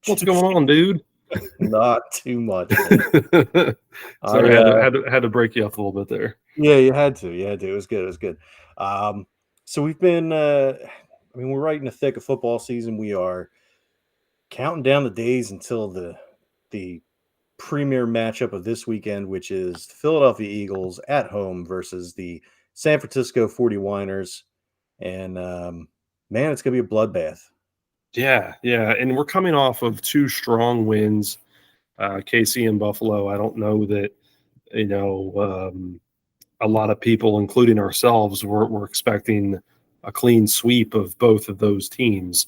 What's going on, dude? Not too much. Sorry, I had to break you up a little bit there. Yeah, you had to. It was good. It was good. So we've been. We're right in the thick of football season. We are counting down the days until the premier matchup of this weekend, which is the Philadelphia Eagles at home versus the San Francisco 49ers. And man, it's gonna be a bloodbath. Yeah, and we're coming off of two strong wins, KC and Buffalo. I don't know that a lot of people, including ourselves, were expecting a clean sweep of both of those teams.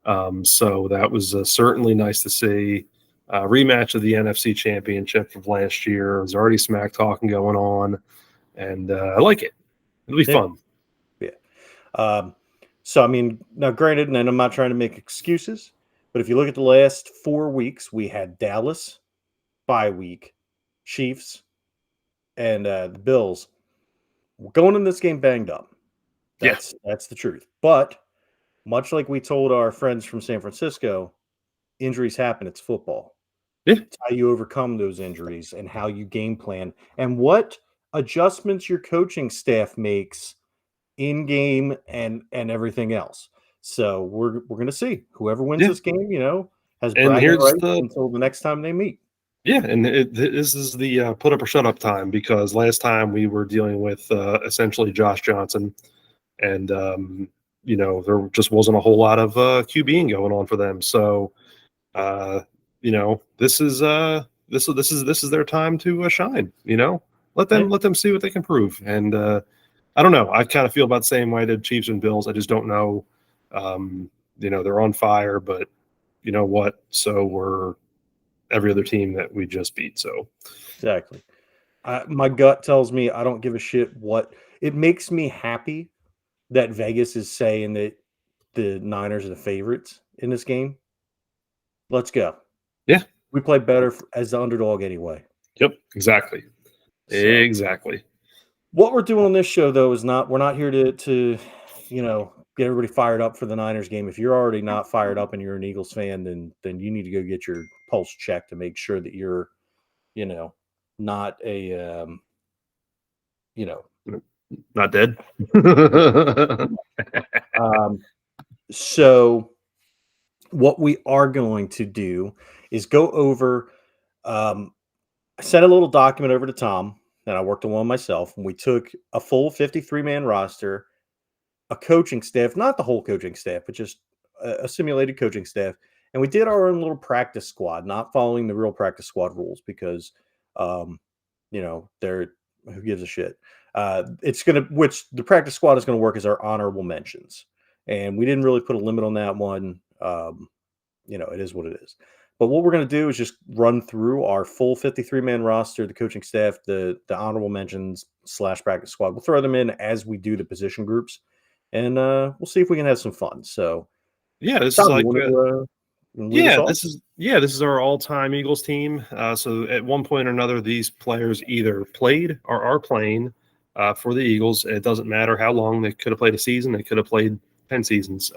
So that was certainly nice to see. Rematch of the NFC Championship of last year. There's already smack talking going on, and I like it. It'll be fun. Yeah. So, now granted, and I'm not trying to make excuses, but if you look at the last 4 weeks, we had Dallas, bye week, Chiefs, and the Bills. We're going in this game banged up. That's the truth. But much like we told our friends from San Francisco, injuries happen. It's football. Yeah. It's how you overcome those injuries and how you game plan and what adjustments your coaching staff makes in game and everything else. So we're going to see whoever wins this game, has bragging rights until the next time they meet. Yeah, and this is the put up or shut up time, because last time we were dealing with essentially Josh Johnson, and there just wasn't a whole lot of QBing going on for them. So this is their time to shine. Let them see what they can prove. And I don't know. I kind of feel about the same way to Chiefs and Bills. I just don't know. They're on fire, but you know what? So we're every other team that we just beat. So exactly. My gut tells me I don't give a shit what. It makes me happy that Vegas is saying that the Niners are the favorites in this game. Let's go. Yeah. We play better as the underdog anyway. Yep, exactly. Exactly. What we're doing on this show, though, is we're not here to get everybody fired up for the Niners game. If you're already not fired up and you're an Eagles fan, then you need to go get your pulse checked to make sure that you're, not a, not dead. So what we are going to do is go over, I sent a little document over to Tom, and I worked on one myself, and we took a full 53-man roster, a coaching staff, not the whole coaching staff, but just a simulated coaching staff. And we did our own little practice squad, not following the real practice squad rules because, who gives a shit? Which the practice squad is going to work as our honorable mentions. And we didn't really put a limit on that one. It is what it is. But what we're going to do is just run through our full 53-man roster, the coaching staff, the honorable mentions / practice squad. We'll throw them in as we do the position groups, and we'll see if we can have some fun. So, this is like this is our all-time Eagles team. So at one point or another, these players either played or are playing for the Eagles. It doesn't matter how long. They could have played a season. They could have played 10 seasons.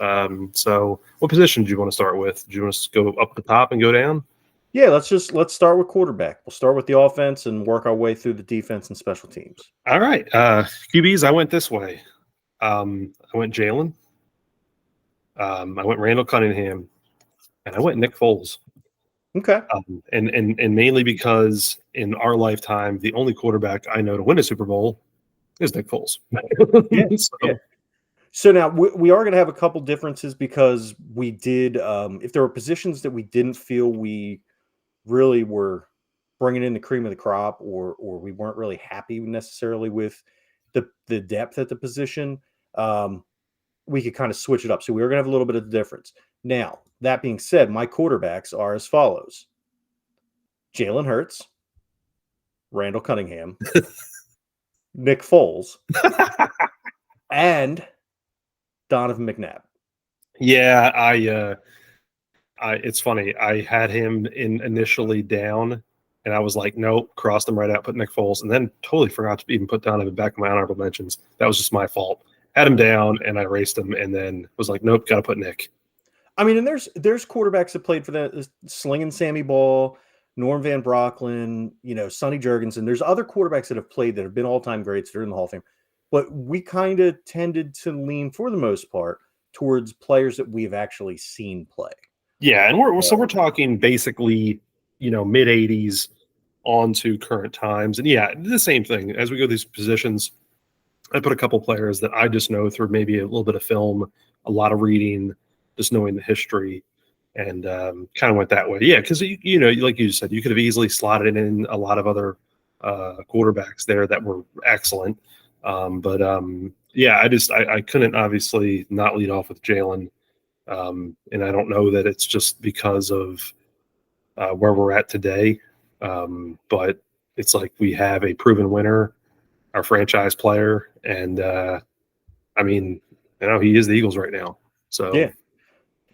So what position do you want to start with? Do you want to go up the top and go down? Yeah, let's start with quarterback. We'll start with the offense and work our way through the defense and special teams. All right. QBs, I went this way. I went Jalen. I went Randall Cunningham, and I went Nick Foles. Okay. And mainly because in our lifetime, the only quarterback I know to win a Super Bowl is Nick Foles. So now we are going to have a couple differences because we did, if there were positions that we didn't feel we really were bringing in the cream of the crop, or we weren't really happy necessarily with the depth at the position, we could kind of switch it up. So we are going to have a little bit of the difference. Now, that being said, my quarterbacks are as follows: Jalen Hurts, Randall Cunningham, Nick Foles, and Donovan McNabb. Yeah, it's funny. I had him initially down, and I was like, nope, crossed him right out, put Nick Foles, and then totally forgot to even put Donovan back in my honorable mentions. That was just my fault. Had him down, and I erased him, and then was like, nope, got to put Nick. I mean, and there's quarterbacks that played for that, slinging Sammy Ball, Norm Van Brocklin, Sonny Jurgensen. There's other quarterbacks that have played that have been all-time greats that are in the Hall of Fame. But we kind of tended to lean, for the most part, towards players that we've actually seen play. Yeah, and we're talking basically, mid 80s on to current times. And yeah, the same thing. As we go these positions, I put a couple players that I just know through maybe a little bit of film, a lot of reading, just knowing the history, and kind of went that way. Yeah, because like you said, you could have easily slotted in a lot of other quarterbacks there that were excellent. Yeah, I couldn't obviously not lead off with Jalen, and I don't know that it's just because of where we're at today, but it's like we have a proven winner, our franchise player, and I mean, he is the Eagles right now. So yeah,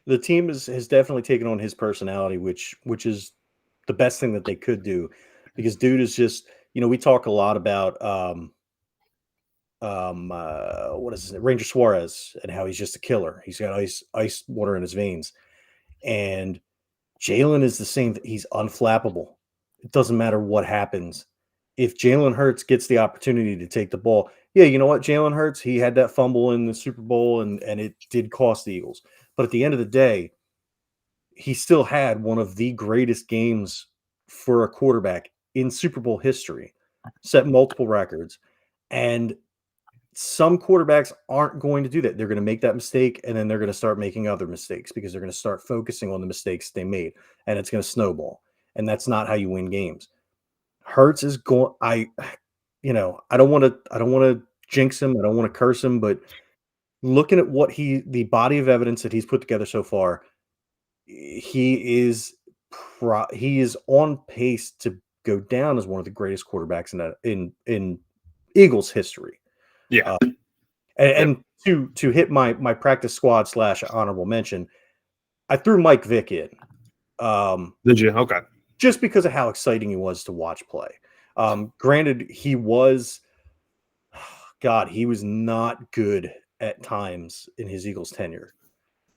the team has definitely taken on his personality, which is the best thing that they could do, because dude is just, we talk a lot about what is his name? Ranger Suarez, and how he's just a killer. He's got ice water in his veins, and Jalen is the same. He's unflappable. It doesn't matter what happens. If Jalen Hurts gets the opportunity to take the ball, yeah, you know what? Jalen Hurts, he had that fumble in the Super Bowl, and it did cost the Eagles. But at the end of the day, he still had one of the greatest games for a quarterback in Super Bowl history, set multiple records. And some quarterbacks aren't going to do that. They're going to make that mistake, and then they're going to start making other mistakes because they're going to start focusing on the mistakes they made, and it's going to snowball. And that's not how you win games. Hurts is going. I don't want to jinx him. I don't want to curse him, but looking at the body of evidence that he's put together so far, he is on pace to go down as one of the greatest quarterbacks in Eagles history. Yeah. And to hit my practice squad / honorable mention, I threw Mike Vick in. Did you? Okay. Just because of how exciting he was to watch play. Granted, he was not good at times in his Eagles tenure.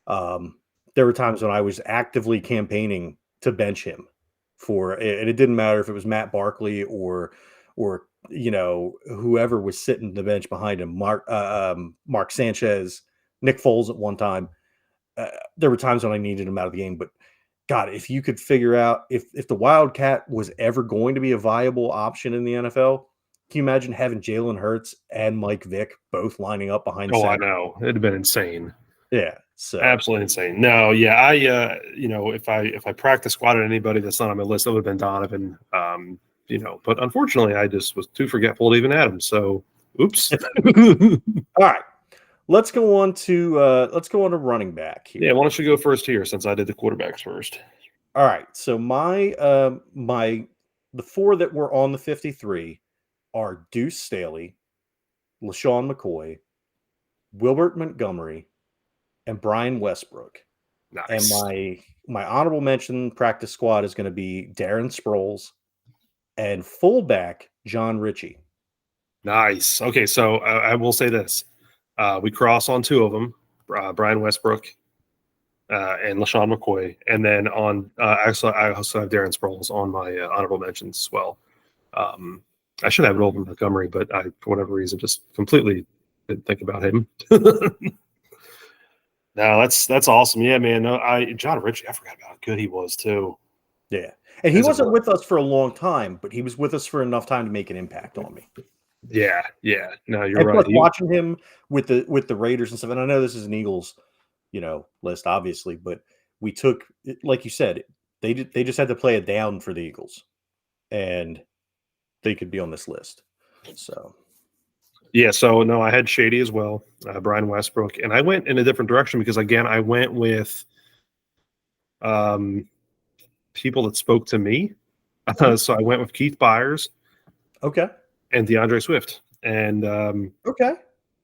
There were times when I was actively campaigning to bench him and it didn't matter if it was Matt Barkley or whoever was sitting the bench behind him, Mark Sanchez, Nick Foles at one time. There were times when I needed him out of the game, but God, if you could figure out if the Wildcat was ever going to be a viable option in the NFL, can you imagine having Jalen Hurts and Mike Vick both lining up behind? Oh, I know. It'd have been insane. Yeah. So absolutely insane. No, yeah, I if I practice squatted anybody that's not on my list, that would have been Donovan. But unfortunately I just was too forgetful to even add him. So oops. All right. Let's go on to running back here. Yeah, why don't you go first here since I did the quarterbacks first? All right. So the four that were on the 53 are Deuce Staley, LaShawn McCoy, Wilbert Montgomery, and Brian Westbrook. Nice. And my honorable mention practice squad is going to be Darren Sproles and fullback John Ritchie. Nice. Okay, so I will say this. We cross on two of them, Brian Westbrook and LaShawn McCoy. And then actually, I also have Darren Sproles on my honorable mentions as well. I should have Wilbert Montgomery, but I, for whatever reason, just completely didn't think about him. No, that's awesome. Yeah, man. No, John Ritchie, I forgot about how good he was too. Yeah. And he wasn't with us for a long time, but he was with us for enough time to make an impact on me. Yeah. No, you're right. Watching him with the Raiders and stuff, and I know this is an Eagles, list, obviously, but we took, like you said, they just had to play it down for the Eagles, and they could be on this list. So. Yeah, so no, I had Shady as well, Brian Westbrook, and I went in a different direction because, again, I went with people that spoke to me. So I went with Keith Byers, okay, and DeAndre Swift, and okay,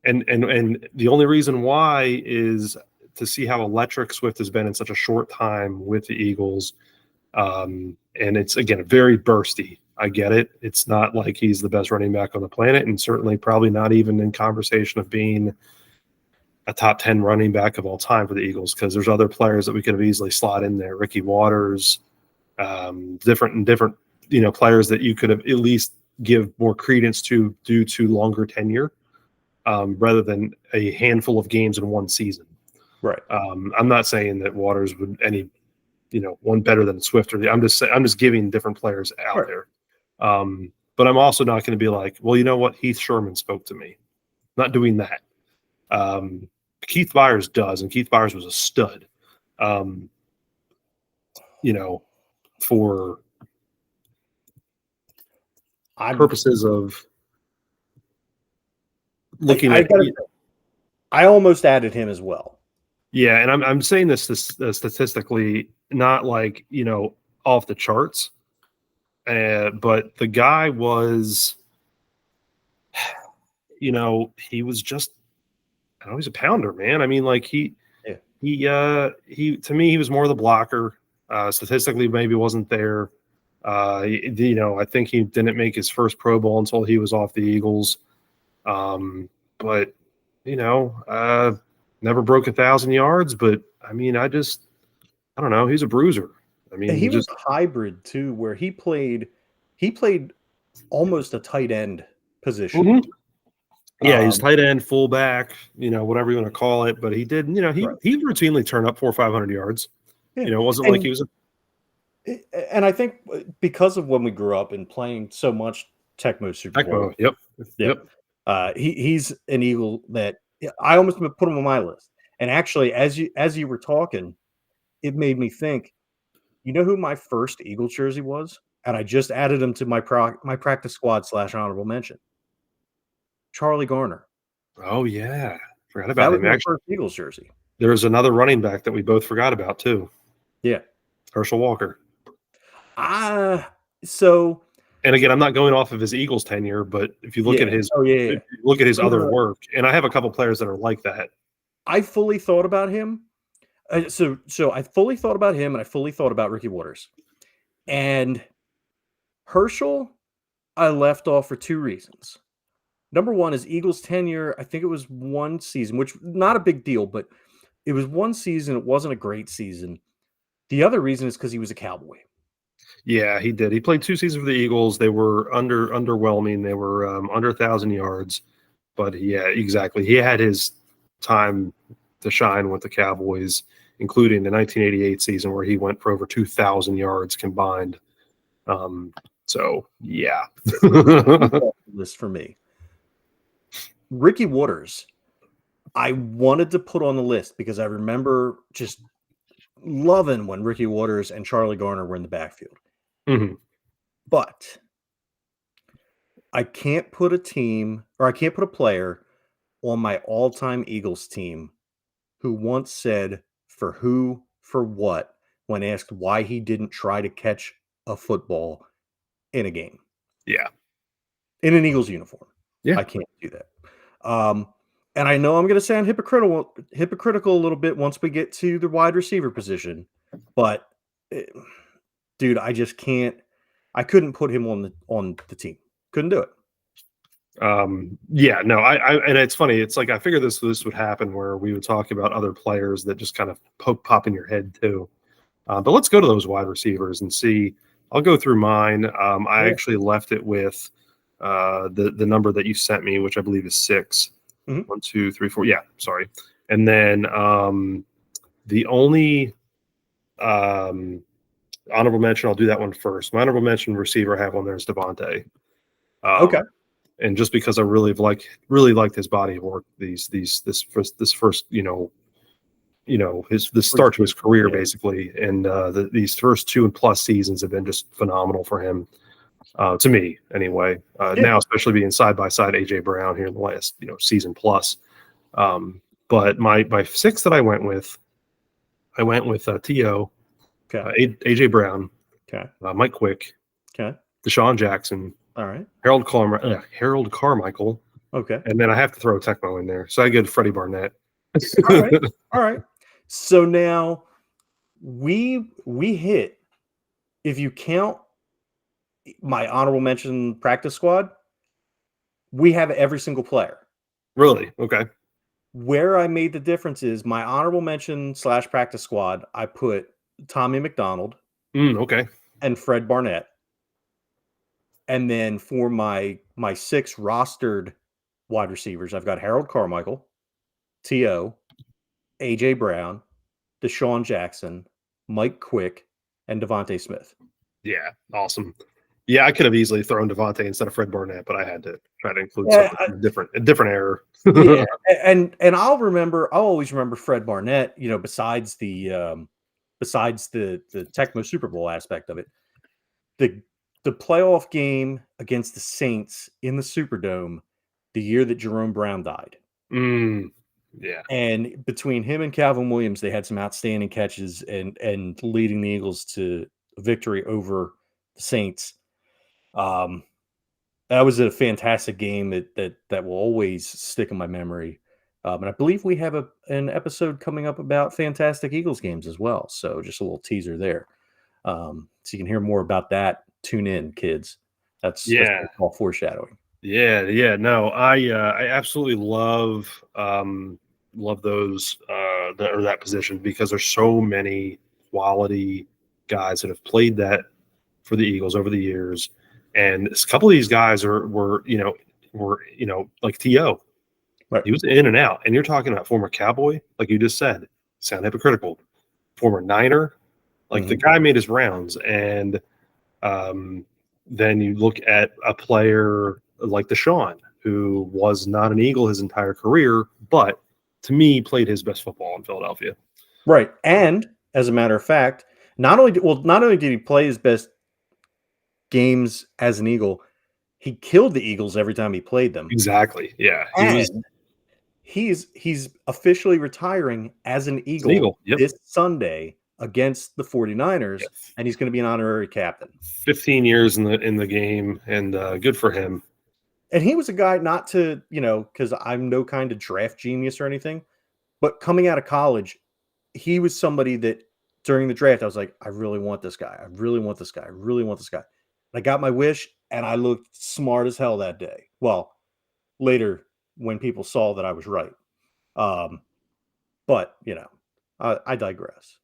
and the only reason why is to see how electric Swift has been in such a short time with the Eagles, and it's again very bursty. I get it. It's not like he's the best running back on the planet, and certainly probably not even in conversation of being a top 10 running back of all time for the Eagles, because there's other players that we could have easily slot in there. Ricky Waters, different players that you could have at least give more credence to due to longer tenure, rather than a handful of games in one season. Right. I'm not saying that Waters would one better than Swift, or I'm just giving different players out there. But I'm also not going to be like, well, you know what? Heath Sherman spoke to me. Not doing that. Keith Byers does, and Keith Byers was a stud. For purposes of looking at. I almost added him as well. Yeah, and I'm saying this statistically, not like off the charts, but the guy was, he was just, he's a pounder, man. I mean, like he to me, he was more the blocker. Statistically, maybe wasn't there. I think he didn't make his first Pro Bowl until he was off the Eagles. But never broke 1,000 yards. But I mean, I don't know. He's a bruiser. I mean, he was hybrid too, where he played almost a tight end position. Mm-hmm. Yeah, he's tight end, fullback, whatever you want to call it. But he did, he routinely turned up 400 or 500 yards. Yeah. It wasn't like he was. And I think because of when we grew up and playing so much Tecmo Super Bowl. Yep. He's an Eagle that I almost put him on my list. And actually, as you were talking, it made me think. You know who my first Eagle jersey was? And I just added him to my practice squad / honorable mention. Charlie Garner. Oh yeah, forgot about him. That was my first Eagles jersey. There's another running back that we both forgot about too. Yeah, Herschel Walker. So. And again, I'm not going off of his Eagles tenure, but if you look at his, if you look at his other work, and I have a couple players that are like that. I fully thought about him. So I fully thought about him, and I fully thought about Ricky Waters, and Herschel. I left off for two reasons. Number one is Eagles tenure. I think it was one season, which not a big deal, but it was one season. It wasn't a great season. The other reason is because he was a Cowboy. Yeah, he did. He played 2 seasons for the Eagles. They were underwhelming. They were under 1,000 yards. But yeah, exactly. He had his time to shine with the Cowboys, including the 1988 season where he went for over 2,000 yards combined. So yeah, list for me. Ricky Waters, I wanted to put on the list because I remember just loving when Ricky Waters and Charlie Garner were in the backfield. Mm-hmm. But I can't put a player on my all-time Eagles team who once said for what when asked why he didn't try to catch a football in a game. Yeah. In an Eagles uniform. Yeah. I can't do that. And I know I'm going to sound hypocritical a little bit once we get to the wide receiver position, but dude, I just can't. I couldn't put him on the team. Couldn't do it. Yeah, no, I and it's funny. It's like I figured this would happen where we would talk about other players that just kind of pop in your head too. But let's go to those wide receivers and see. I'll go through mine. I actually left it with the number that you sent me, which I believe is 6. Mm-hmm. 1, 2, 3, 4. Yeah, sorry. And then the only honorable mention, I'll do that one first. My honorable mention receiver I have on there is Devontae. Okay. And just because I really liked his body of work, this first his start to his career basically, and these first 2+ seasons have been just phenomenal for him. To me, anyway. Now, especially being side by side AJ Brown here in the last season plus. But my 6 that I went with T.O., AJ Brown, Mike Quick, Deshaun Jackson, all right, Harold Carmichael, okay, and then I have to throw Tecmo in there, so I get Freddie Barnett. All right. So now we hit, if you count my honorable mention practice squad, we have every single player. Really? Okay. Where I made the difference is my honorable mention / practice squad. I put Tommy McDonald Okay. and Fred Barnett. And then for my 6 rostered wide receivers, I've got Harold Carmichael, T.O., A.J. Brown, Deshaun Jackson, Mike Quick, and Devontae Smith. Yeah, awesome. Yeah, I could have easily thrown Devontae instead of Fred Barnett, but I had to try to include something a different error. Yeah, and I'll always remember Fred Barnett, besides the Tecmo Super Bowl aspect of it. The playoff game against the Saints in the Superdome, the year that Jerome Brown died. Yeah. And between him and Calvin Williams, they had some outstanding catches and leading the Eagles to victory over the Saints. That was a fantastic game that will always stick in my memory. And I believe we have an episode coming up about fantastic Eagles games as well. So just a little teaser there. So you can hear more about that. Tune in, kids. That's called foreshadowing. Yeah. No, I absolutely love those or that position, because there's so many quality guys that have played that for the Eagles over the years, and a couple of these guys were like T.O. Right. He was in and out, and you're talking about former Cowboy, like you just said. Sound hypocritical. Former Niner, like the guy made his rounds, and then you look at a player like Deshaun, who was not an Eagle his entire career, but to me played his best football in Philadelphia. Right. And as a matter of fact, not only did he play his best games as an Eagle, he killed the Eagles every time he played them. Exactly. Yeah. He's officially retiring as an Eagle, this Sunday against the 49ers, and he's going to be an honorary captain. 15 years in the game, and good for him. And he was a guy, not to, because I'm no kind of draft genius or anything, but coming out of college, he was somebody that during the draft, I was like, I really want this guy. I really want this guy. I really want this guy. I got my wish, and I looked smart as hell that day. Well, later when people saw that I was right. But, I digress.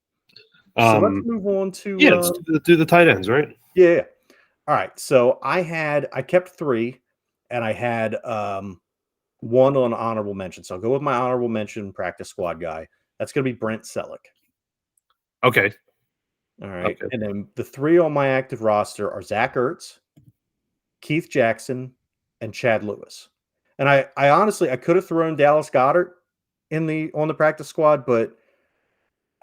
So let's move on to let's do the tight ends, right? Yeah. All right. So I kept 3, and I had one on honorable mention. So I'll go with my honorable mention practice squad guy. That's going to be Brent Selleck. Okay. All right. Okay. And then the 3 on my active roster are Zach Ertz, Keith Jackson, and Chad Lewis. And I honestly, I could have thrown Dallas Goedert on the practice squad, but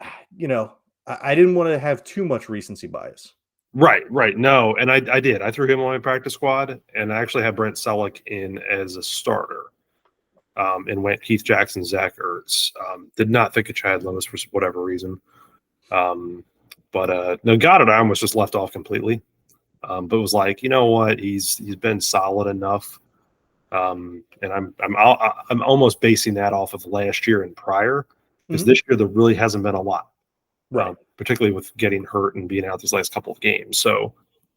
I didn't want to have too much recency bias. Right. No, and I did. I threw him on my practice squad, and I actually had Brent Selleck in as a starter. And went Keith Jackson, Zach Ertz. Did not think of Chad Lewis for whatever reason. But no, Goddard I almost just left off completely. But it was like, you know what? He's been solid enough. And I'm almost basing that off of last year and prior, because this year there really hasn't been a lot, right? Particularly with getting hurt and being out these last couple of games. So,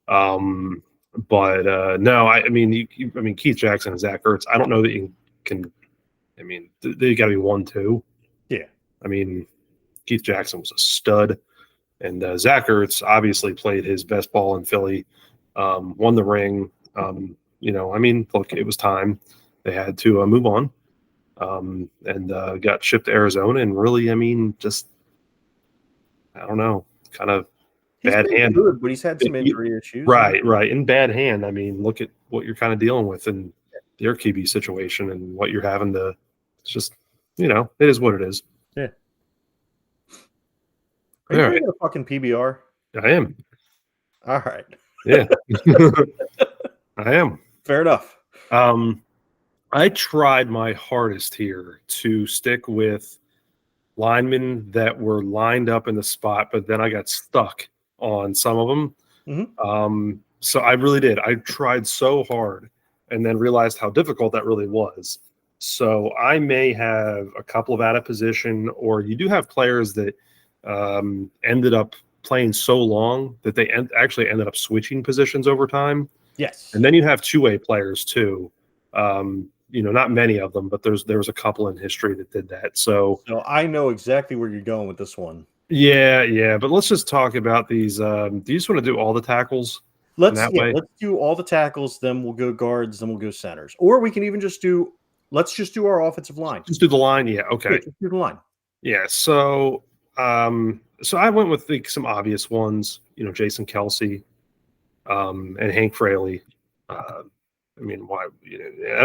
but no, I mean Keith Jackson and Zach Ertz. I don't know that you can. I mean, they got to be 1-2. Yeah. I mean, Keith Jackson was a stud, and Zach Ertz obviously played his best ball in Philly, won the ring. Look, it was time. They had to move on, and got shipped to Arizona. And really, I mean, just I don't know, kind of bad hand. Good, but he's had some injury issues. Right. In bad hand. I mean, look at what you're kind of dealing with in their QB situation and what you're having to. It's just, it is what it is. Yeah. Are you doing a fucking PBR? I am. All right. Yeah. I am. Fair enough. I tried my hardest here to stick with linemen that were lined up in the spot, but then I got stuck on some of them. Mm-hmm. So I really did. I tried so hard and then realized how difficult that really was. So I may have a couple of out of position, or you do have players that ended up playing so long that they actually ended up switching positions over time. Yes. And then you have two-way players too. not many of them, but there was a couple in history that did that. So I know exactly where you're going with this one. yeah. But let's just talk about these. Do you just want to do all the tackles? Let's do all the tackles, then we'll go guards, then we'll go centers. Or we can even just do our offensive line. Just do the line. Yeah, okay. Yeah, just do the line. Yeah, so I went with some obvious ones, Jason Kelsey, and Hank Fraley. I mean, why?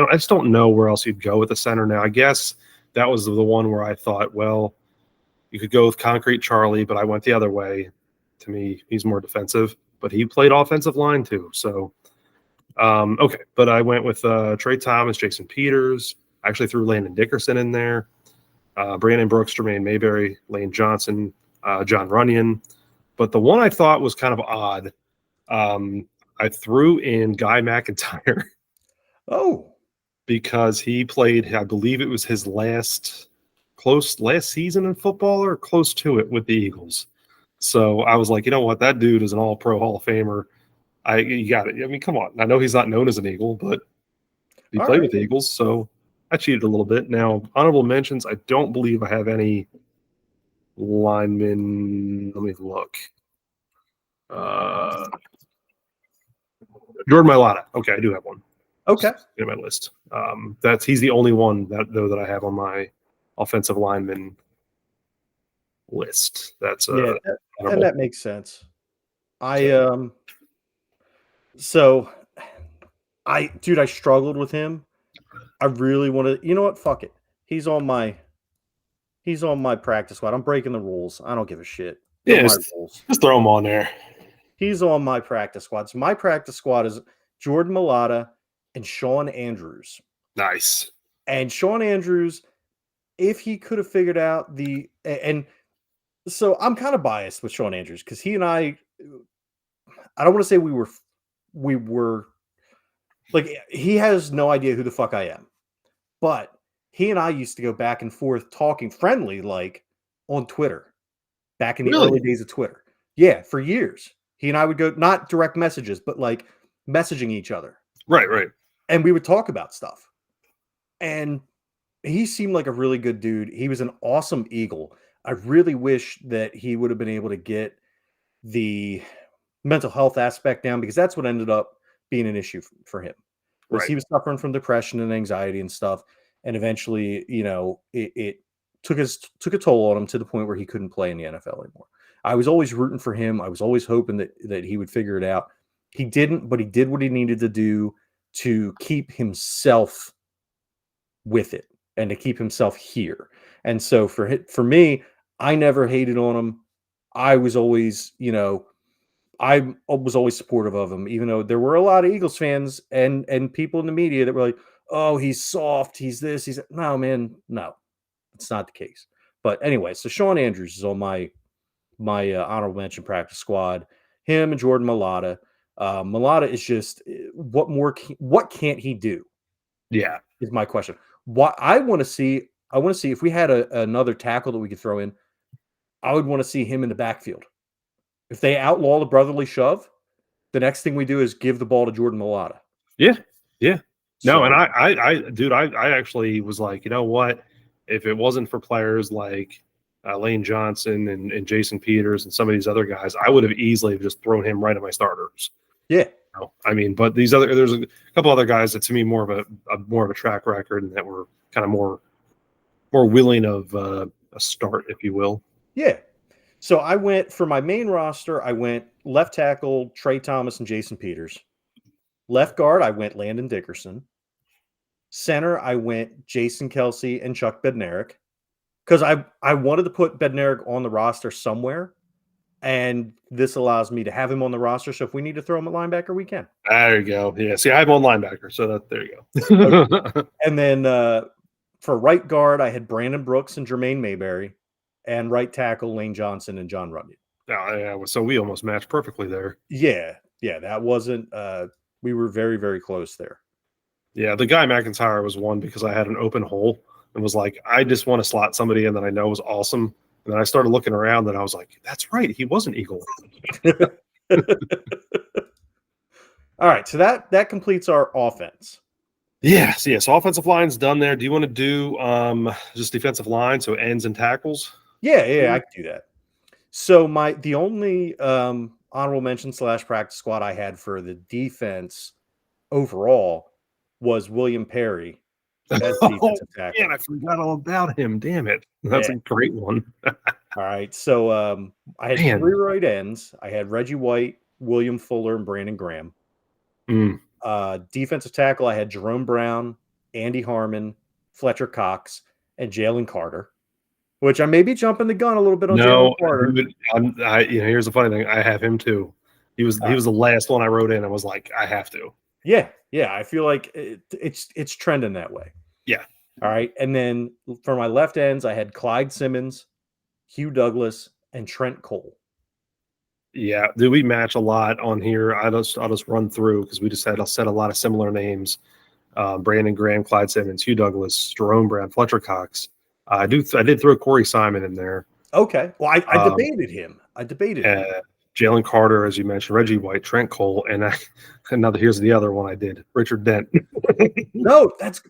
I just don't know where else you'd go with the center now. I guess that was the one where I thought, well, you could go with Concrete Charlie, but I went the other way. To me, he's more defensive, but he played offensive line too. So, okay. But I went with Trey Thomas, Jason Peters. I actually threw Landon Dickerson in there. Brandon Brooks, Jermaine Mayberry, Lane Johnson, John Runyon. But the one I thought was kind of odd, I threw in Guy McIntyre. Oh. Because he played, I believe it was his last season in football or close to it with the Eagles. So I was like, you know what? That dude is an all-pro Hall of Famer. You got it. I mean, come on. I know he's not known as an Eagle, but he played with the Eagles, so I cheated a little bit. Now, honorable mentions, I don't believe I have any linemen. Let me look. Jordan Mailata. Okay, I do have one. Okay. In my list. He's the only one that I have on my offensive lineman list. That's and that makes sense. I struggled with him. I really want to, you know what? Fuck it. He's on my practice squad. I'm breaking the rules. I don't give a shit. Yeah, just throw him on there. He's on my practice squad. So my practice squad is Jordan Mailata and Sean Andrews. Nice. And Sean Andrews, if he could have figured out and so I'm kind of biased with Sean Andrews because he and I don't want to say we were like, he has no idea who the fuck I am, but he and I used to go back and forth talking friendly, like on Twitter back in the early days of Twitter. Yeah, for years. He and I would go, not direct messages, but like messaging each other. Right. And we would talk about stuff. And he seemed like a really good dude. He was an awesome Eagle. I really wish that he would have been able to get the mental health aspect down because that's what ended up being an issue for him. Was he was suffering from depression and anxiety and stuff. And eventually, it took a toll on him to the point where he couldn't play in the NFL anymore. I was always rooting for him. I was always hoping that he would figure it out. He didn't, but he did what he needed to do to keep himself with it and to keep himself here. And so for me, I never hated on him. I was always, I was always supportive of him, even though there were a lot of Eagles fans and people in the media that were like, oh, he's soft. He's this. No, man. No, it's not the case. But anyway, so Sean Andrews is on my honorable mention practice squad. Him and Jordan Mailata. Mailata is just what can't he do? Yeah, is my question. What I want to see if we had another tackle that we could throw in. I would want to see him in the backfield. If they outlaw the brotherly shove, the next thing we do is give the ball to Jordan Mailata. Yeah. No, and I actually was like, you know what? If it wasn't for players like Lane Johnson and Jason Peters and some of these other guys, I would have easily just thrown him right at my starters. Yeah. I mean, but there's a couple other guys that to me more of a track record and that were kind of more willing of a start, if you will. Yeah. So I went for my main roster. I went left tackle Trey Thomas and Jason Peters. Left guard, I went Landon Dickerson. Center, I went Jason Kelsey and Chuck Bednarik because I wanted to put Bednarik on the roster somewhere. And this allows me to have him on the roster. So if we need to throw him at linebacker, we can. There you go. Yeah. See, I have one linebacker. So there you go. Okay. And then for right guard, I had Brandon Brooks and Jermaine Mayberry. And right tackle, Lane Johnson and John Runyon. Yeah. So we almost matched perfectly there. Yeah. That wasn't we were very, very close there. Yeah. The Guy McIntyre was one because I had an open hole and was like, I just want to slot somebody in that I know was awesome. And then I started looking around and I was like, that's right. He was an Eagle. All right. So that completes our offense. Yes, yes. Offensive line's done there. Do you want to do just defensive line, so ends and tackles? Yeah, I can do that. So the only honorable mention / practice squad I had for the defense overall was William Perry as Oh defensive man, tackle. I forgot all about him. Damn it. That's Yeah. a great one. All right. So I had Man. 3 right ends. I had Reggie White, William Fuller, and Brandon Graham. Mm. Defensive tackle, I had Jerome Brown, Andy Harmon, Fletcher Cox, and Jalen Carter. Which I may be jumping the gun a little bit on Jalen No, Carter. dude, here's the funny thing. I have him too. He was the last one I wrote in. I was like, I have to. Yeah. I feel like it's trending that way. Yeah. All right. And then for my left ends, I had Clyde Simmons, Hugh Douglas, and Trent Cole. Yeah, do we match a lot on here? I'll just run through because we just had said a lot of similar names. Brandon Graham, Clyde Simmons, Hugh Douglas, Jerome Brown, Fletcher Cox. I did throw Corey Simon in there. Okay. Well, I debated him. Him. Jalen Carter, as you mentioned, Reggie White, Trent Cole, and here's the other one I did, Richard Dent. No, that's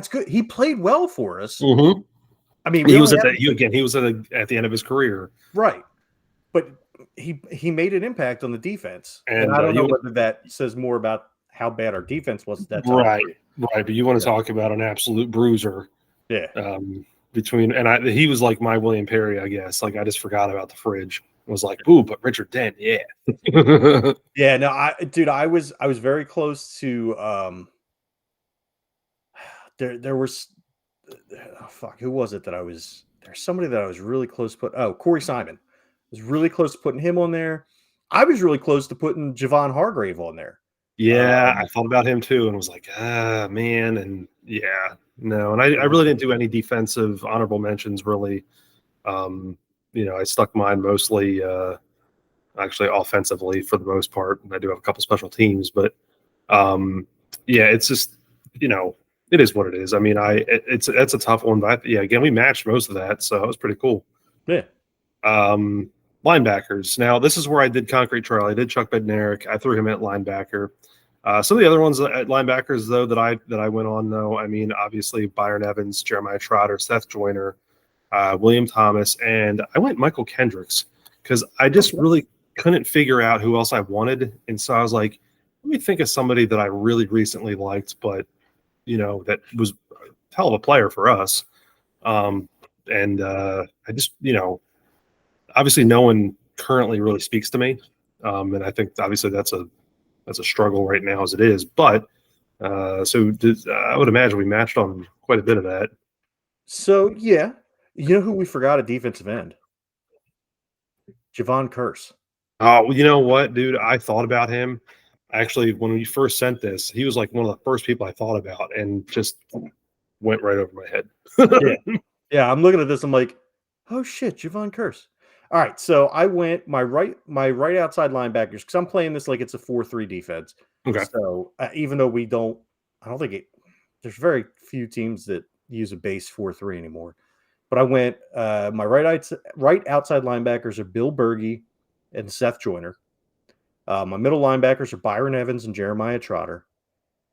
good. He played well for us. Mm-hmm. I mean, he was at the end of his career, right? But he made an impact on the defense, and I don't know whether that says more about how bad our defense was at that time. Right. But you want to talk about an absolute bruiser? Yeah. He was like my William Perry, I guess. Like I just forgot about the fridge. I was like, ooh, but Richard Dent, yeah. Yeah, no, I was very close to there was who was it that there's somebody that I was really close to Corey Simon. I was really close to putting him on there. I was really close to putting Javon Hargrave on there. Yeah, I thought about him too and was like, man, and yeah, no, and I really didn't do any defensive honorable mentions really. I stuck mine mostly actually offensively for the most part. I do have a couple special teams, but yeah, it's just it is what it is. I mean, it's a tough one, but again, we matched most of that, so it was pretty cool. Yeah. Linebackers. Now, this is where I did Concrete Trail. I did Chuck Bednarik. I threw him at linebacker. Some of the other ones at linebackers, though, that I went on, though, I mean, obviously Byron Evans, Jeremiah Trotter, Seth Joyner, William Thomas, and I went Michael Kendricks because I just really couldn't figure out who else I wanted. And so I was like, let me think of somebody that I really recently liked, but, that was a hell of a player for us. I just, obviously no one currently really speaks to me. And I think obviously that's a struggle right now as it is. But I would imagine we matched on quite a bit of that. So, yeah. You know who we forgot at defensive end? Javon Curse. Oh, you know what, dude? I thought about him. Actually, when we first sent this, he was like one of the first people I thought about and just went right over my head. Yeah, I'm looking at this. I'm like, oh shit, Javon Curse. All right, so I went my right outside linebackers because I'm playing this like it's a 4-3 defense. Okay. So even though I don't think there's very few teams that use a base 4-3 anymore. But I went my right outside linebackers are Bill Berge and Seth Joyner. My middle linebackers are Byron Evans and Jeremiah Trotter.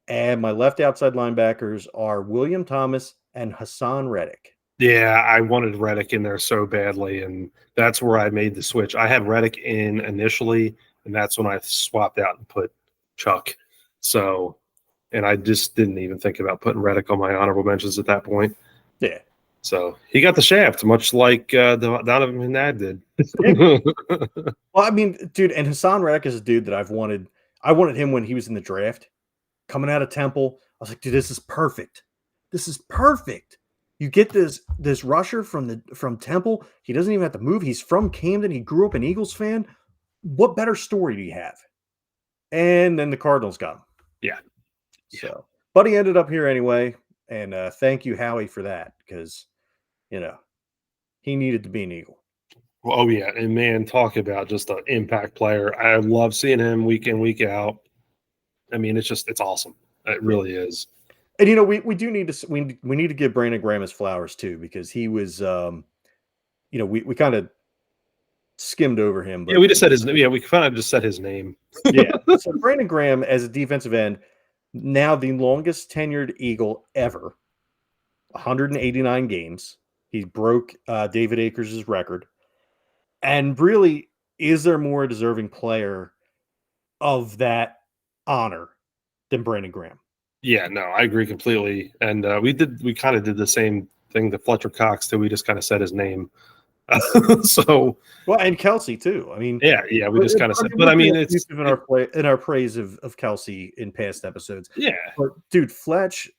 And my left outside linebackers are William Thomas and Hassan Reddick. Yeah, I wanted Reddick in there so badly, and that's where I made the switch. I had Reddick in initially, and that's when I swapped out and put Chuck. So, and I just didn't even think about putting Reddick on my honorable mentions at that point. Yeah. So he got the shaft, much like Donovan McNabb did. Well, I mean, dude, and Hassan Reddick is a dude that I wanted him when he was in the draft, coming out of Temple. I was like, dude, this is perfect. This is perfect. You get this rusher from Temple. He doesn't even have to move. He's from Camden. He grew up an Eagles fan. What better story do you have? And then the Cardinals got him. Yeah. So, but he ended up here anyway. And thank you, Howie, for that because, he needed to be an Eagle. Well, oh, yeah. And, man, talk about just an impact player. I love seeing him week in, week out. I mean, it's awesome. It really is. And, we do need to we need to give Brandon Graham his flowers, too, because he was, we kind of skimmed over him. But we just said his name. Yeah, we kind of just said his name. Yeah. So Brandon Graham as a defensive end, Now the longest tenured Eagle ever, 189 games. He broke David Akers' record. And really, is there more deserving player of that honor than Brandon Graham? Yeah, no, I agree completely. And we kind of did the same thing to Fletcher Cox too. We just kind of said his name. So Well, and Kelsey too. I mean, yeah, we just kind of said. But we've I been mean, it's in our praise of Kelsey in past episodes. yeah, But dude, Fletch,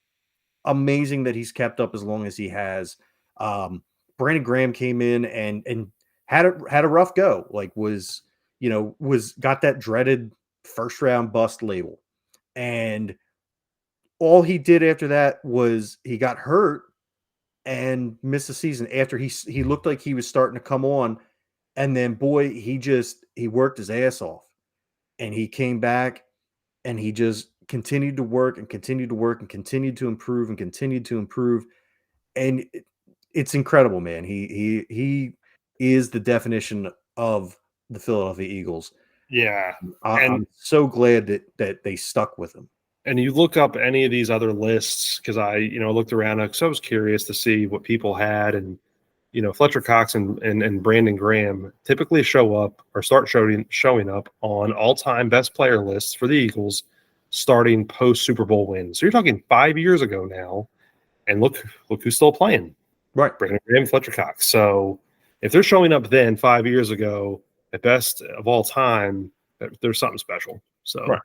amazing that he's kept up as long as he has. Brandon Graham came in and had a rough go. Like was got that dreaded first round bust label, and all he did after that was he got hurt and missed the season after he looked like he was starting to come on, and then boy, he worked his ass off, and he came back and he just continued to work and continued to work and continued to improve and continued to improve, and it's incredible, man. He is the definition of the Philadelphia Eagles. yeah. I'm so glad that they stuck with him. And you look up any of these other lists because I looked around because I was curious to see what people had, and Fletcher Cox and Brandon Graham typically show up or start showing up on all-time best player lists for the Eagles starting post Super Bowl wins. So you're talking 5 years ago now, and look who's still playing. Right. Brandon Graham, Fletcher Cox. So if they're showing up then 5 years ago at best of all time, there's something special. So right.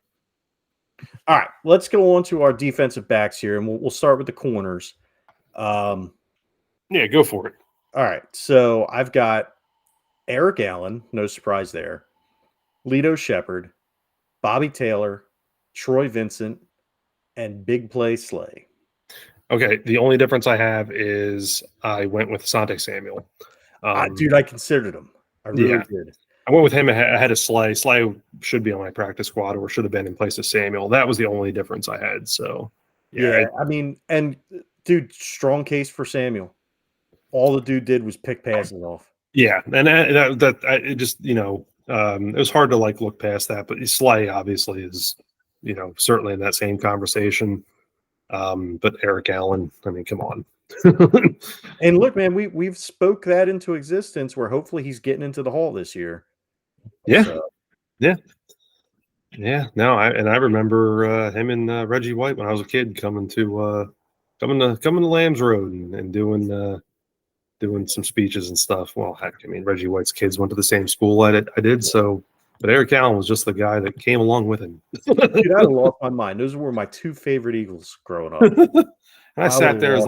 All right, let's go on to our defensive backs here, and we'll start with the corners. Yeah, go for it. All right, so I've got Eric Allen, no surprise there, Lito Shepherd, Bobby Taylor, Troy Vincent, and Big Play Slay. Okay, the only difference I have is I went with Asante Samuel. Dude, I considered him. I really did. I went with him ahead of Slay. Slay should be on my practice squad or should have been in place of Samuel. That was the only difference I had. So, yeah, I mean, and dude, strong case for Samuel. All the dude did was pick passes off. Yeah, and it just it was hard to look past that. But Slay obviously is certainly in that same conversation. But Eric Allen, I mean, come on. And look, man, we've spoke that into existence where hopefully he's getting into the Hall this year. Yeah, so. Yeah. No, I remember him and Reggie White when I was a kid coming to Lambs Road and doing some speeches and stuff. Well, heck, I mean, Reggie White's kids went to the same school I did. So, but Eric Allen was just the guy that came along with him. Dude, I'd have lost my mind. Those were my two favorite Eagles growing up. And I sat there as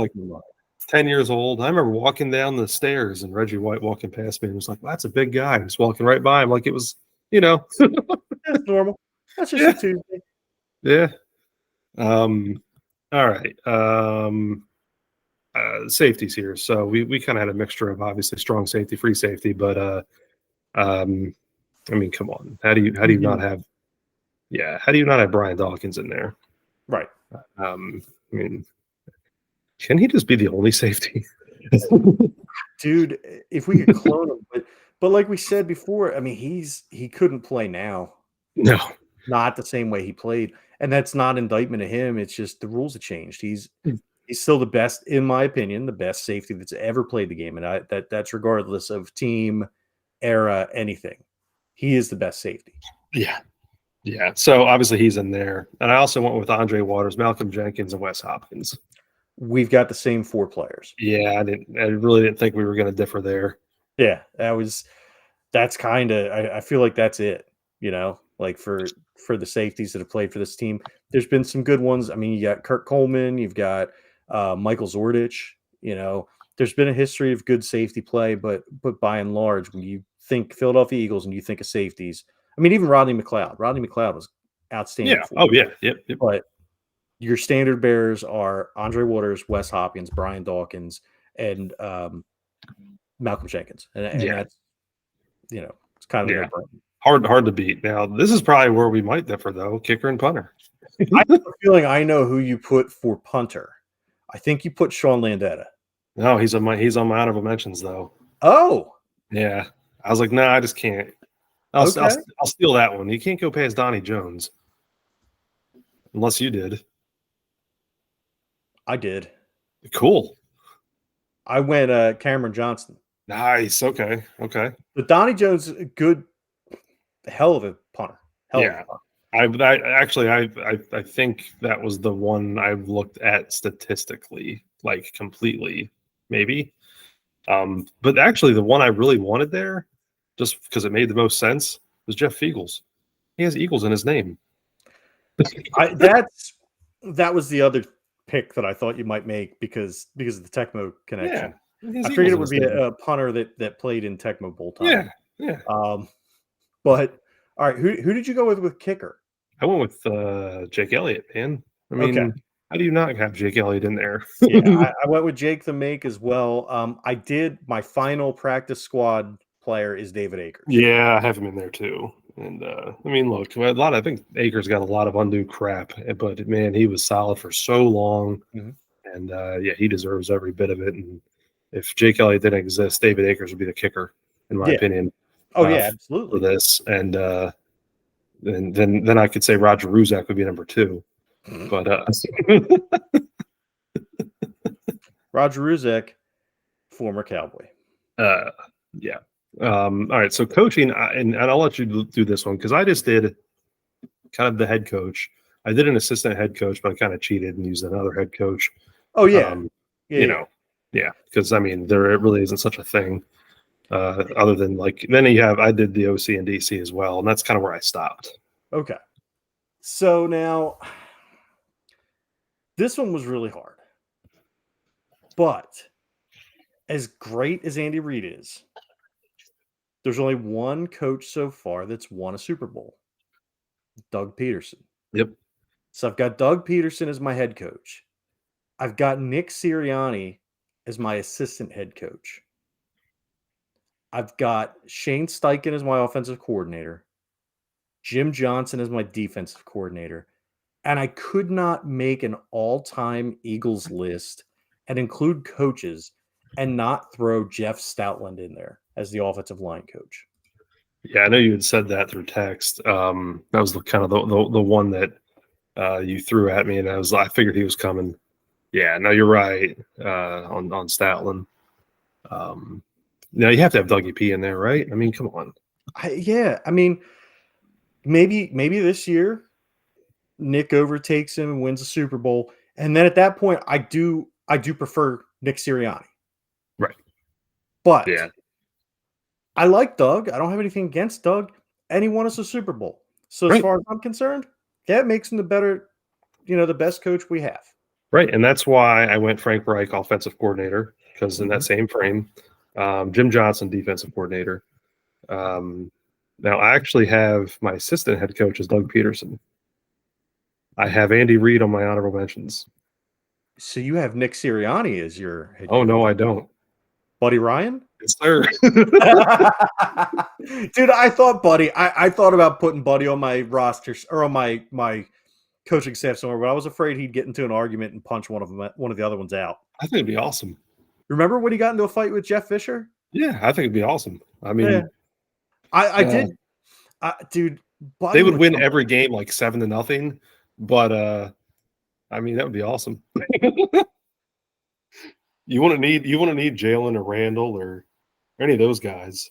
10 years old. I remember walking down the stairs and Reggie White walking past me and was like, well, that's a big guy. Just walking right by him like it was, That's normal. That's just a Tuesday. Yeah. All right. Safeties here. So we kind of had a mixture of obviously strong safety, free safety, but I mean, come on. How do you not have Brian Dawkins in there? Right. I mean, can he just be the only safety? Dude, if we could clone him, but like we said before, I mean, he couldn't play now. No. Not the same way he played. And that's not indictment of him. It's just the rules have changed. He's still the best, in my opinion, the best safety that's ever played the game. And that's regardless of team, era, anything. He is the best safety. Yeah. Yeah. So obviously he's in there. And I also went with Andre Waters, Malcolm Jenkins, and Wes Hopkins. We've got the same four players. Yeah, I really didn't think we were going to differ there. Yeah, that's kind of I feel like that's it, like for the safeties that have played for this team. There's been some good ones. I mean, you got Kurt Coleman, you've got Michael Zordich, there's been a history of good safety play, but by and large, when you think Philadelphia Eagles and you think of safeties, I mean, even Rodney McLeod was outstanding. Yeah. Oh yeah. Yep. But your standard bearers are Andre Waters, Wes Hopkins, Brian Dawkins, and Malcolm Jenkins, and that's it's kind of hard to beat. Now this is probably where we might differ though: kicker and punter. I have a feeling I know who you put for punter. I think you put Sean Landetta. No, he's on my honorable mentions though. Oh, yeah. I was like, no, I just can't. I'll steal that one. You can't go past Donnie Jones, unless you did. I did. Cool. I went Cameron Johnston. Nice. Okay. Okay. But Donnie Jones, good, hell of a punter. Hell of a Yeah. punter. I think that was the one I've looked at statistically, like completely, maybe. But actually, the one I really wanted there, just because it made the most sense, was Jeff Fiegels. He has Eagles in his name. That was the other pick that I thought you might make because of the Tecmo Yeah, connection. he has I figured Eagles it in would his be name. a punter that played in Tecmo Bowl time. Yeah, yeah. But all right, who did you go with kicker? I went with Jake Elliott, man. I Okay. mean, how do you not have Jake Elliott in there? Yeah, I went with Jake the Make as well. I did my final practice squad player is David Akers. Yeah, I have him in there too. And I mean, look, I think Akers got a lot of undue crap, but man, he was solid for so long, and yeah, he deserves every bit of it. And if Jake Elliott didn't exist, David Akers would be the kicker, in my Yeah. opinion. Oh yeah, For absolutely. this, and then I could say Roger Ruzak would be number 2, but Roger Ruzek, former Cowboy. yeah. All right, so coaching, and I'll let you do this one because I just did kind of the head coach. I did an assistant head coach, but I kind of cheated and used another head coach. Oh yeah, Yeah, because I mean, there really isn't such a thing other than like then I did the OC and DC as well, and that's kind of where I stopped. Okay, so now this one was really hard, but as great as Andy Reid is, there's only one coach so far that's won a Super Bowl, Doug Peterson. Yep. So I've got Doug Peterson as my head coach. I've got Nick Sirianni as my assistant head coach. I've got Shane Steichen as my offensive coordinator, Jim Johnson as my defensive coordinator, and I could not make an all-time Eagles list and include coaches and not throw Jeff Stoutland in there as the offensive line coach. Yeah, I know you had said that through text. That was kind of the one that you threw at me, and I figured he was coming. Yeah, no, you're right on Statland. Now you have to have Dougie P in there, right? I mean, come on. I mean, maybe this year Nick overtakes him and wins the Super Bowl, and then at that point, I do prefer Nick Sirianni. Right. But yeah, I like Doug. I don't have anything against Doug, and he won us a Super Bowl. So as far as I'm concerned, that makes him the best coach we have. Right, and that's why I went Frank Reich, offensive coordinator, because in that same frame, Jim Johnson, defensive coordinator. Now I actually have my assistant head coach is Doug Peterson. I have Andy Reid on my honorable mentions. So you have Nick Sirianni as your head Oh coach. no, I don't. Buddy Ryan? Yes, sir. Dude, I thought Buddy. I thought about putting Buddy on my roster or on my coaching staff somewhere, but I was afraid he'd get into an argument and punch one of the other ones out. I think it'd be awesome. Remember when he got into a fight with Jeff Fisher? Yeah, I think it'd be awesome. I mean, yeah. I did, dude. Buddy they would win every game like 7-0, but I mean that would be awesome. You want to need Jalen or Randall or any of those guys.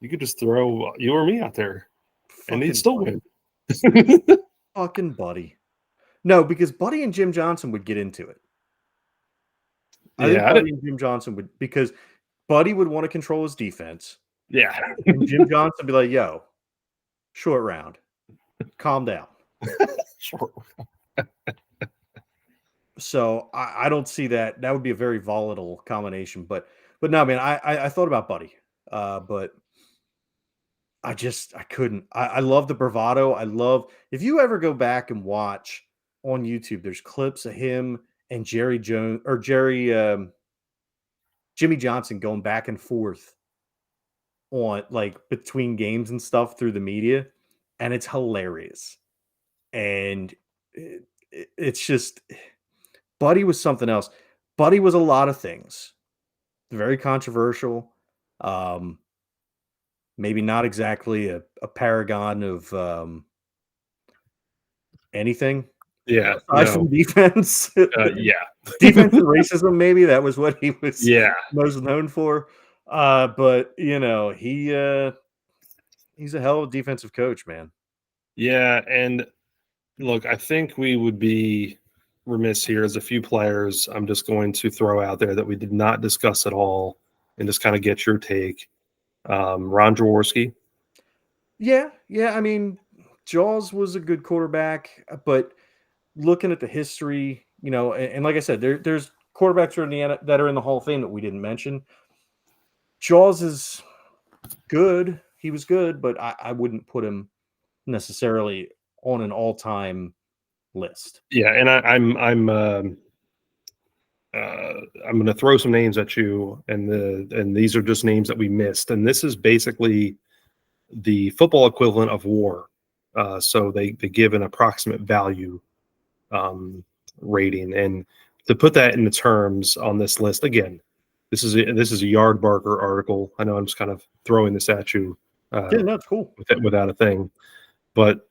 You could just throw you or me out there, and he'd still win. Fucking Buddy. No, because Buddy and Jim Johnson would get into it. I think Buddy and Jim Johnson would, because Buddy would want to control his defense. Yeah. And Jim Johnson would be like, yo, short round. Calm down. So I don't see that. That would be a very volatile combination. But no, man, I thought about Buddy. But I couldn't. I love the bravado. I love, if you ever go back and watch on YouTube, there's clips of him and Jimmy Johnson going back and forth on like between games and stuff through the media, and it's hilarious. And it's just, Buddy was something else. Buddy was a lot of things. Very controversial. Maybe not exactly a paragon of anything, Yeah, aside from defense. yeah, Defense and racism, maybe that was what he was yeah, most known for. But he's a hell of a defensive coach, man. yeah. And look, I think we would be remiss here as a few players. I'm just going to throw out there that we did not discuss at all, and just kind of get your take. Ron Jaworski. Yeah. I mean, Jaws was a good quarterback, but looking at the history, and like I said, there's quarterbacks that are in the Hall of Fame that we didn't mention. Jaws is good. He was good, but I wouldn't put him necessarily on an all-time list. Yeah, and I'm going to throw some names at you, and these are just names that we missed. And this is basically the football equivalent of WAR. So they give an approximate value rating, and to put that into terms on this list again, this is a Yard Barker article. I know I'm just kind of throwing this at you. Yeah, that's cool. Without a thing. But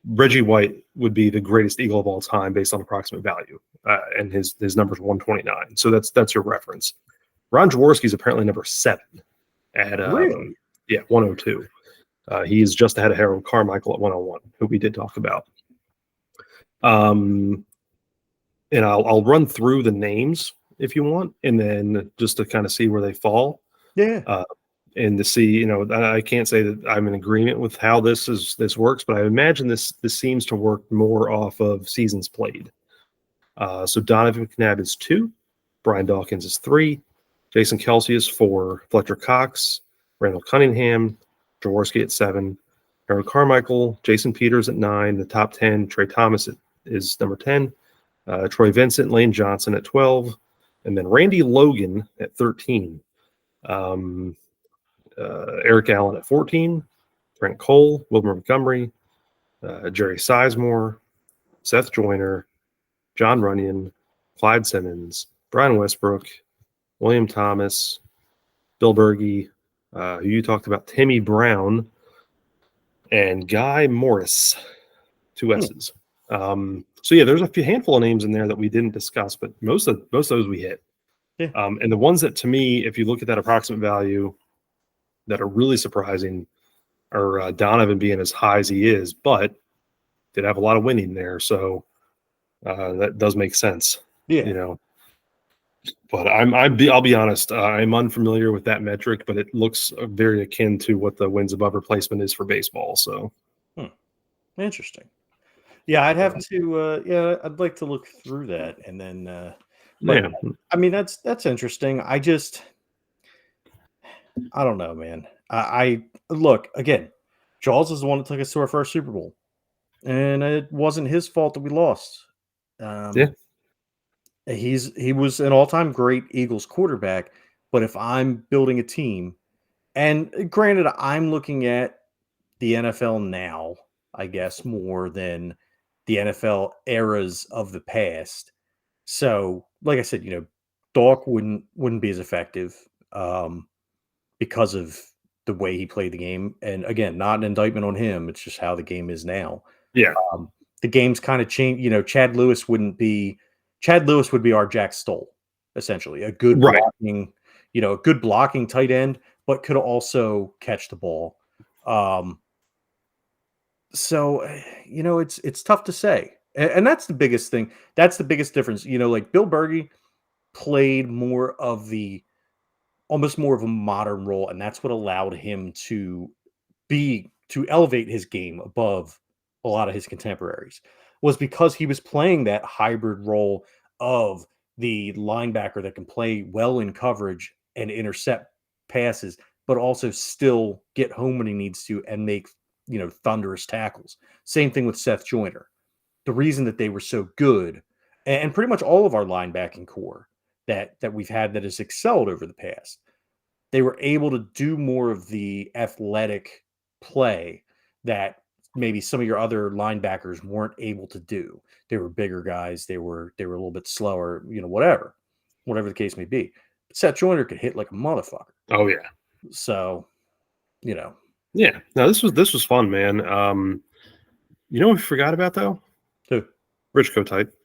Reggie White would be the greatest Eagle of all time based on approximate value, and his number is 129. So that's your reference. Ron Jaworski is apparently number 7 at Really? 102. He is just ahead of Harold Carmichael at 101, who we did talk about. And I'll run through the names if you want, and then just to kind of see where they fall. Yeah. And to see, I can't say that I'm in agreement with how this works, but I imagine this seems to work more off of seasons played. So Donovan McNabb is 2, Brian Dawkins is 3, Jason Kelsey is 4, Fletcher Cox, Randall Cunningham, Jaworski at 7, Harold Carmichael, Jason Peters at 9. The top 10, Trey Thomas is number 10, Troy Vincent, Lane Johnson at 12, and then Randy Logan at 13. Eric Allen at 14, Trent Cole, Wilmer Montgomery, Jerry Sizemore, Seth Joyner, John Runyon, Clyde Simmons, Brian Westbrook, William Thomas, Bill Berge, who you talked about, Timmy Brown, and Guy Morris, 2 S's. So yeah, there's a handful of names in there that we didn't discuss, but most of those we hit. Yeah. And the ones that, to me, if you look at that approximate value, that are really surprising are Donovan being as high as he is, but did have a lot of winning there, so that does make sense. Yeah. But I'll be honest, I'm unfamiliar with that metric, but it looks very akin to what the wins above replacement is for baseball. So Interesting. Yeah, I'd have to. I'd like to look through that, and then. Yeah. I mean, that's interesting. I don't know, man. I look again. Jaws is the one that took us to our first Super Bowl, and it wasn't his fault that we lost. Yeah. He was an all-time great Eagles quarterback, but if I'm building a team, and granted, I'm looking at the NFL now, I guess, more than the NFL eras of the past. So, like I said, Doc wouldn't be as effective. Because of the way he played the game. And again, not an indictment on him. It's just how the game is now. Yeah. The game's kind of changed. Chad Lewis would be our Jack Stoll, essentially. A good blocking, a good blocking tight end, but could also catch the ball. So, it's tough to say. And that's the biggest thing. That's the biggest difference. Like Bill Berge played almost more of a modern role, and that's what allowed him to elevate his game above a lot of his contemporaries, was because he was playing that hybrid role of the linebacker that can play well in coverage and intercept passes, but also still get home when he needs to and make thunderous tackles. Same thing with Seth Joyner. The reason that they were so good, and pretty much all of our linebacking core that we've had that has excelled over the past, they were able to do more of the athletic play that maybe some of your other linebackers weren't able to do. They were bigger guys. They were a little bit slower, whatever the case may be. But Seth Joyner could hit like a motherfucker. Oh yeah. So, Yeah. No, this was fun, man. You know what we forgot about though? Who? Rich Kotite.